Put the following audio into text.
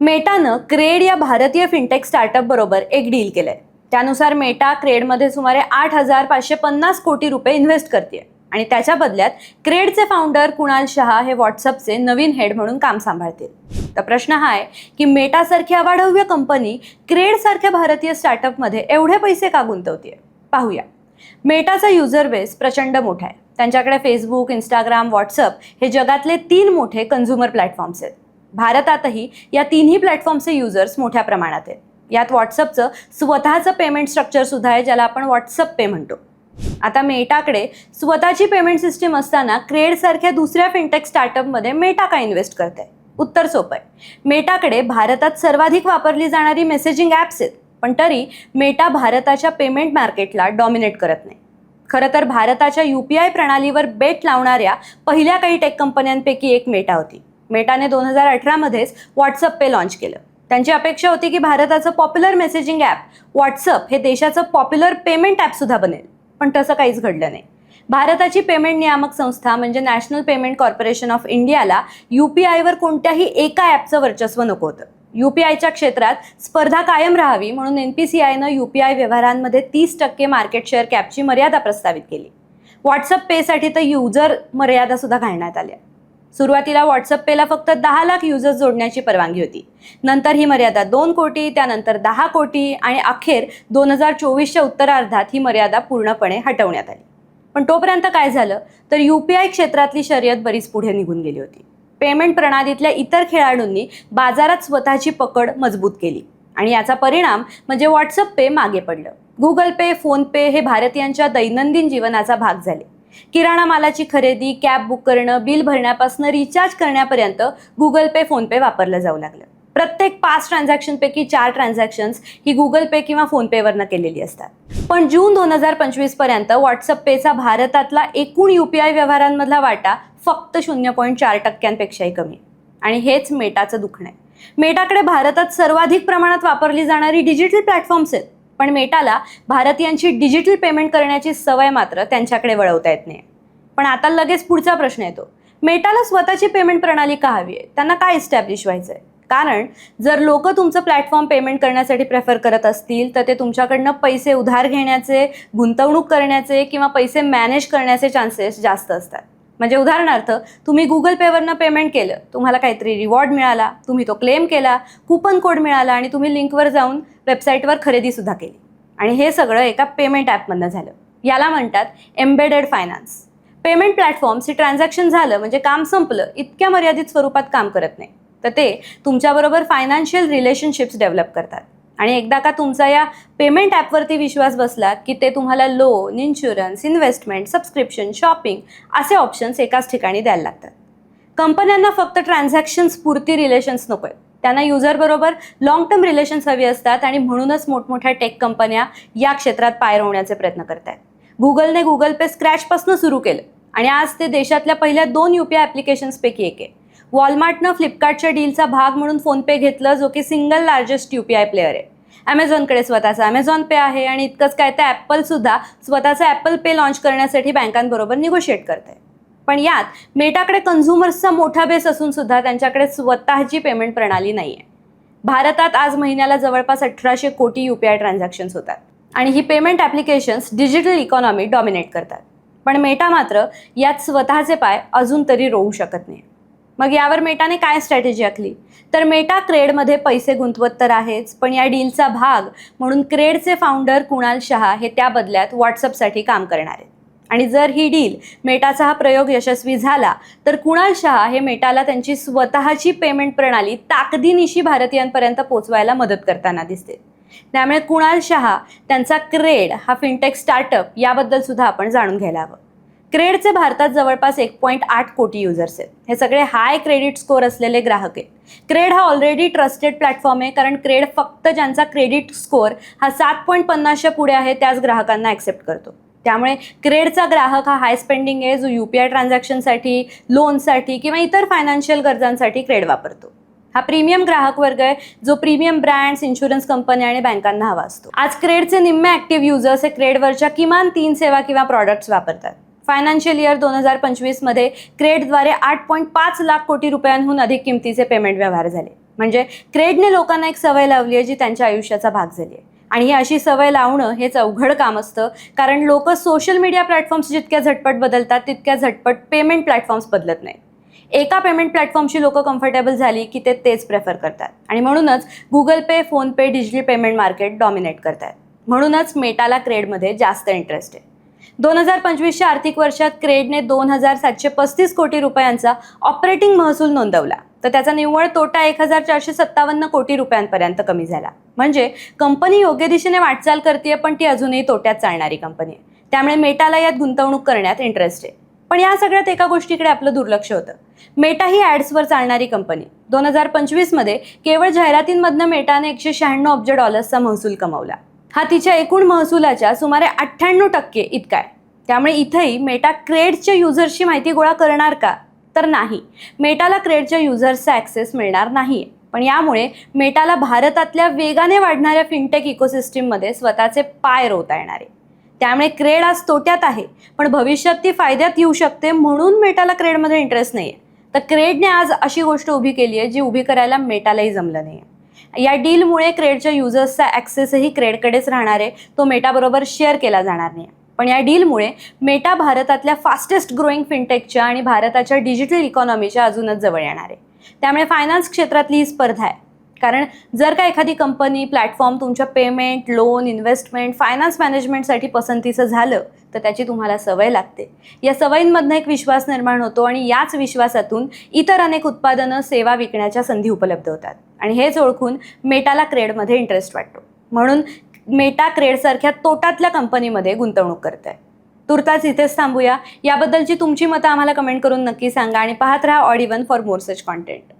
मेटानं क्रेड या भारतीय फिनटेक स्टार्टअप बरोबर एक डील केलंय. त्यानुसार मेटा क्रेडमध्ये सुमारे 8,550 कोटी रुपये इन्व्हेस्ट करते आणि त्याच्या बदल्यात क्रेडचे फाउंडर कुणाल शहा हे व्हॉट्सअपचे नवीन हेड म्हणून काम सांभाळतील. तर प्रश्न हा आहे की मेटासारखी अवाढव्य कंपनी क्रेड सारख्या भारतीय स्टार्टअपमध्ये एवढे पैसे का गुंतवते? पाहूया. मेटाचा युजर बेस प्रचंड मोठा आहे. त्यांच्याकडे फेसबुक, इंस्टाग्राम, व्हॉट्सअप हे जगातले 3 मोठे कन्झ्युमर प्लॅटफॉर्म्स आहेत. भारतातही या तिन्ही प्लॅटफॉर्मचे युजर्स मोठ्या प्रमाणात आहेत. यात व्हॉट्सअपचं स्वतःचं पेमेंट स्ट्रक्चर सुद्धा आहे, ज्याला आपण व्हॉट्सअप पे म्हणतो. आता मेटाकडे स्वतःची पेमेंट सिस्टीम असताना क्रेड सारख्या दुसऱ्या फिनटेक स्टार्टअपमध्ये मेटा का इन्व्हेस्ट करते? उत्तर सोपं आहे. मेटाकडे भारतात सर्वाधिक वापरली जाणारी मेसेजिंग ॲप्स आहेत, पण तरी मेटा भारताच्या पेमेंट मार्केटला डॉमिनेट करत नाही. खरं तर भारताच्या UPI प्रणालीवर बेट लावणाऱ्या पहिल्या काही टेक कंपन्यांपैकी एक मेटा होती. मेटाने 2018 मध्येच व्हॉट्सअप पे लॉन्च केलं. त्यांची अपेक्षा होती की भारताचं पॉप्युलर मेसेजिंग ॲप व्हॉट्सअप हे देशाचं पॉप्युलर पेमेंट ॲप सुद्धा बनेल, पण तसं काहीच घडलं नाही. भारताची पेमेंट नियामक संस्था म्हणजे नॅशनल पेमेंट कॉर्पोरेशन ऑफ इंडियाला UPIवर कोणत्याही एका ॲपचं वर्चस्व नको होतं. UPIच्या क्षेत्रात स्पर्धा कायम राहावी म्हणून NPCIनं UPI व्यवहारांमध्ये 30% मार्केट शेअर कॅपची मर्यादा प्रस्तावित केली. व्हॉट्सअप पेसाठी तर युजर मर्यादा सुद्धा घालण्यात आल्या. सुरुवातीला व्हॉट्सअप पेला फक्त 10 लाख युजर्स जोडण्याची परवानगी होती. नंतर ही मर्यादा 2 कोटी, त्यानंतर 10 कोटी आणि अखेर 2024च्या उत्तरार्धात ही मर्यादा पूर्णपणे हटवण्यात आली. पण तोपर्यंत काय झालं तर UPI क्षेत्रातली शर्यत बरीच पुढे निघून गेली होती. पेमेंट प्रणालीतल्या इतर खेळाडूंनी बाजारात स्वतःची पकड मजबूत केली आणि याचा परिणाम म्हणजे व्हॉट्सअप पे मागे पडलं. गुगल पे, फोन पे हे भारतीयांच्या दैनंदिन जीवनाचा भाग झाले. किराणा मालाची खरेदी, कॅब बुक करणं, बिल भरण्यापासून रिचार्ज करण्यापर्यंत गुगल पे, फोन पे वापरलं जाऊ लागलं. प्रत्येक 5 ट्रान्झॅक्शनपैकी 4 ट्रान्झॅक्शन्स ही गुगल पे किंवा फोन पेवरनं केलेली असतात. पण जून 2025 पर्यंत व्हॉट्सअप पेचा भारतातला एकूण UPI व्यवहारांमधला वाटा फक्त 0.4%पेक्षाही कमी. आणि हेच मेटाचं दुखणं आहे. मेटाकडे भारतात सर्वाधिक प्रमाणात वापरली जाणारी डिजिटल प्लॅटफॉर्म्स आहेत, पण मेटाला भारतीयांची डिजिटल पेमेंट करण्याची सवय मात्र त्यांच्याकडे वळवता येत नाही. पण आता लगेच पुढचा प्रश्न येतो, मेटाला स्वतःची पेमेंट प्रणाली का हवी आहे? त्यांना काय इस्टॅब्लिश व्हायचं आहे? कारण जर लोक तुमचं प्लॅटफॉर्म पेमेंट करण्यासाठी प्रेफर करत असतील तर ते तुमच्याकडनं पैसे उधार घेण्याचे, गुंतवणूक करण्याचे किंवा पैसे मॅनेज करण्याचे चान्सेस जास्त असतात. म्हणजे उदाहरणार्थ, तुम्ही गुगल पेवरनं पेमेंट केलं, तुम्हाला काहीतरी रिवॉर्ड मिळाला, तुम्ही तो क्लेम केला, कूपन कोड मिळाला आणि तुम्ही लिंकवर जाऊन वेबसाईटवर खरेदीसुद्धा केली. आणि हे सगळं एका पेमेंट ॲपमधनं झालं. याला म्हणतात एम्बेडेड फायनान्स. पेमेंट प्लॅटफॉर्म्स हे ट्रान्झॅक्शन झालं म्हणजे काम संपलं इतक्या मर्यादित स्वरूपात काम करत नाही, तर ते तुमच्याबरोबर फायनान्शियल रिलेशनशिप्स डेव्हलप करतात. आणि एकदा का तुमचा या पेमेंट ॲपवरती विश्वास बसला की ते तुम्हाला loan, insurance, investment, subscription, shopping असे ऑप्शन्स एकाच ठिकाणी द्यायला लागतात. कंपन्यांना फक्त ट्रान्झॅक्शन्स पुरती रिलेशन्स नको आहेत, त्यांना युजरबरोबर लॉंग टर्म रिलेशन्स हवी असतात आणि म्हणूनच मोठमोठ्या टेक कंपन्या या क्षेत्रात पाय रोवण्याचे प्रयत्न करत आहेत. गुगलने गुगल पे स्क्रॅचपासून सुरू केलं आणि आज ते देशातल्या पहिल्या 2 UPI ॲप्लिकेशन्सपैकी एक आहे. वॉलमार्टनं फ्लिपकार्टच्या डीलचा भाग म्हणून फोनपे घेतलं, जो की सिंगल लार्जेस्ट UPI प्लेअर आहे. ॲमेझॉनकडे स्वतःचा ॲमेझॉन पे आहे आणि इतकंच काय तर ॲपलसुद्धा स्वतःचा ॲपल पे लॉन्च करण्यासाठी बँकांबरोबर निगोशिएट करत आहे. पण यात मेटाकडे कन्झ्युमर्सचा मोठा बेस असून सुद्धा त्यांच्याकडे स्वतःची पेमेंट प्रणाली नाही आहे. भारतात आज महिन्याला जवळपास 1800 कोटी UPI ट्रान्झॅक्शन्स होतात आणि ही payment applications digital economy dominate करतात. पण मेटा मात्र यात स्वतःचे पाय अजून तरी रोवू शकत नाही. मग यावर मेटाने काय स्ट्रॅटेजी आखली? तर मेटा क्रेडमध्ये पैसे गुंतवत तर आहेच, पण या डीलचा भाग म्हणून क्रेडचे फाउंडर कुणाल शहा हे त्या बदल्यात व्हॉट्सअपसाठी काम करणार आहेत. आणि जर ही डील, मेटाचा हा प्रयोग यशस्वी झाला तर कुणाल शहा हे मेटाला त्यांची स्वतःची पेमेंट प्रणाली ताकदीनिशी भारतीयांपर्यंत पोहोचवायला मदत करताना दिसते. त्यामुळे कुणाल शहा त्यांचा क्रेड हा फिनटेक स्टार्टअप याबद्दल सुद्धा आपण जाणून घ्यायला हवं. क्रेडचे भारतात जवळपास 1.8 कोटी युजर्स आहेत. हे सगळे हाय क्रेडिट स्कोअर असलेले ग्राहक आहेत. क्रेड हा ऑलरेडी ट्रस्टेड प्लॅटफॉर्म आहे, कारण क्रेड फक्त ज्यांचा क्रेडिट स्कोअर हा 7.50च्या पुढे आहे त्याच ग्राहकांना ॲक्सेप्ट करतो. त्यामुळे क्रेडचा ग्राहक हा हाय स्पेंडिंग आहे, जो UPI ट्रान्झॅक्शनसाठी, लोनसाठी किंवा इतर फायनान्शियल गरजांसाठी क्रेड वापरतो. हा प्रीमियम ग्राहक वर्ग आहे, जो प्रीमियम ब्रँड्स, इन्शुरन्स कंपन्या आणि बँकांना हवा असतो. आज क्रेडचे निम्मे ॲक्टिव्ह युजर्स हे क्रेडवरच्या किमान 3 सेवा किंवा प्रॉडक्ट्स वापरतात. फायनान्शियल इयर 2025 मध्ये क्रेडद्वारे 8.5 लाख कोटी रुपयांहून अधिक किमतीचे पेमेंट व्यवहार झाले. म्हणजे क्रेडने लोकांना एक सवय लावली आहे जी त्यांच्या आयुष्याचा भाग झाली आहे. आणि ही अशी सवय लावणं हेच अवघड काम असतं, कारण लोक सोशल मीडिया प्लॅटफॉर्म्स जितक्या झटपट बदलतात तितक्या झटपट पेमेंट प्लॅटफॉर्म्स बदलत नाहीत. एका पेमेंट प्लॅटफॉर्मशी लोक कम्फर्टेबल झाली की ते तेच प्रेफर करतात आणि म्हणूनच Google Pay, PhonePe, digital payment market dominate करतात. म्हणूनच मेटाला क्रेडमध्ये जास्त इंटरेस्ट आहे. 2025च्या आर्थिक वर्षात क्रेडने 2,735 कोटी रुपयांचा ऑपरेटिंग महसूल नोंदवला, तर त्याचा निव्वळ तोटा 1,457 कोटी रुपयांपर्यंत कमी झाला. म्हणजे कंपनी योग्य दिशेने वाटचाल करते, पण ती अजूनही तोट्यात चालणारी कंपनी आहे. त्यामुळे मेटाला यात गुंतवणूक करण्यात इंटरेस्ट आहे. पण या सगळ्यात एका गोष्टीकडे आपलं दुर्लक्ष होतं. मेटा ही ॲड्सवर चालणारी कंपनी. 2025मध्ये केवळ जाहिरातींमधनं मेटाने $196 अब्ज महसूल कमवला. हा तिच्या एकूण महसुलाच्या सुमारे 98% इतका आहे. त्यामुळे इथेही मेटा क्रेडच्या युजर्सची माहिती गोळा करणार का? तर नाही. मेटाला क्रेडच्या युजर्सचा ॲक्सेस मिळणार नाहीये. पण यामुळे मेटाला भारतातल्या वेगाने वाढणाऱ्या फिनटेक इकोसिस्टीममध्ये स्वतःचे पाय रोवता येणार आहे. त्यामुळे क्रेड आज तोट्यात आहे, पण भविष्यात ती फायद्यात येऊ शकते, म्हणून मेटाला क्रेडमध्ये इंटरेस्ट नाहीये. तर क्रेडने आज अशी गोष्ट उभी केली आहे जी उभी करायला मेटालाही जमलं नाही. या डीलमुळे क्रेडच्या युजर्सचा ॲक्सेसही क्रेडकडेच राहणार आहे, तो मेटाबरोबर शेअर केला जाणार नाही. पण या डीलमुळे मेटा भारतातल्या फास्टेस्ट ग्रोईंग फिनटेकच्या आणि भारताच्या डिजिटल इकॉनॉमीच्या अजूनच जवळ येणार आहे. त्यामुळे फायनान्स क्षेत्रातली ही स्पर्धा आहे. कारण जर का एखादी कंपनी, प्लॅटफॉर्म तुमच्या पेमेंट, लोन, इन्व्हेस्टमेंट, फायनान्स मॅनेजमेंटसाठी पसंतीचं झालं तर त्याची तुम्हाला सवय लागते. या सवयींमधनं एक विश्वास निर्माण होतो आणि याच विश्वासातून इतर अनेक उत्पादनं, सेवा विकण्याच्या संधी उपलब्ध होतात. आणि हेच ओळखून मेटाला क्रेडमध्ये इंटरेस्ट वाटतो. म्हणून मेटा क्रेडसारख्या तोटातल्या कंपनीमध्ये गुंतवणूक करत आहे. तुर्तास इथेच थांबूया. याबद्दलची तुमची मतं आम्हाला कमेंट करून नक्की सांगा आणि पाहत राहा odd even for more such content.